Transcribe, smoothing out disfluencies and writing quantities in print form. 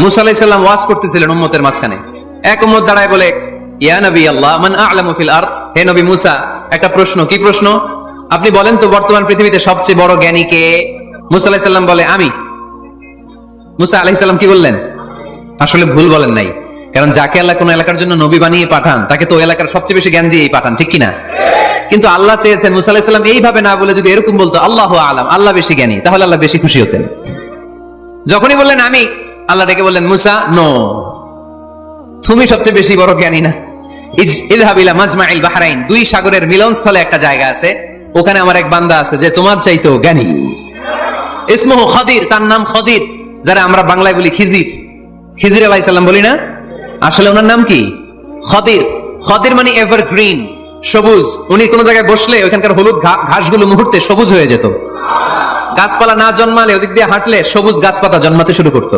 মুসা আলাইহিস সালাম ওয়াজ করতেছিলেন উম্মতের মাঝখানে। এক উম্মত দাঁড়ায় বলে, ইয়া নবী আল্লাহ মান আ'লামু ফিল আরদ, হে নবী মুসা একটা প্রশ্ন। কি প্রশ্ন? আপনি বলেন তো বর্তমান পৃথিবীতে সবচেয়ে বড় জ্ঞানী কে? মুসা আলাইহিস সালাম বলে আমি। মুসা আলাইহিস সালাম কি বললেন? আসলে ভুল বলেন নাই, কারণ যাকে আল্লাহ কোন এলাকার জন্য নবী বানিয়ে পাঠান তাকে তো এলাকার সবচেয়ে বেশি জ্ঞান দিয়েই পাঠান, ঠিক কিনা? কিন্তু আল্লাহ চেয়েছেন মুসা আলাইহিস সালাম এইভাবে না বলে যদি এরকম বলতো আল্লাহু আ'লাম, আল্লাহ বেশি জ্ঞানী, তাহলে আল্লাহ বেশি খুশি হতেন। যখনই বললেন আমি, আল্লাহ ডেকে বললেন মুসা নো, তুমি সবচেয়ে বেশি বড় জ্ঞানী না। ইযহাব ইলা মাজমাইল বাহরাইন, দুই সাগরের মিলনস্থলে একটা জায়গা আছে, ওখানে আমার এক বান্দা আছে যে তোমার চাইতেও জ্ঞানী। ইসমুহু খদির, তার নাম খদির, যারা আমরা বাংলায় বলি খিজির। খিজির আলাইহিস সালাম বলি না, আসলে ওনার নাম কি? খদির। খদির মানে এভারগ্রিন, সবুজ। উনি কোন জায়গায় বসলে ওখানকার হলুদ ঘাসগুলো মুহূর্তে সবুজ হয়ে যেত। গাছপালা না জন্মালে ওদিক দিয়ে হাঁটলে সবুজ গাছপাতা জন্মাতে শুরু করতো।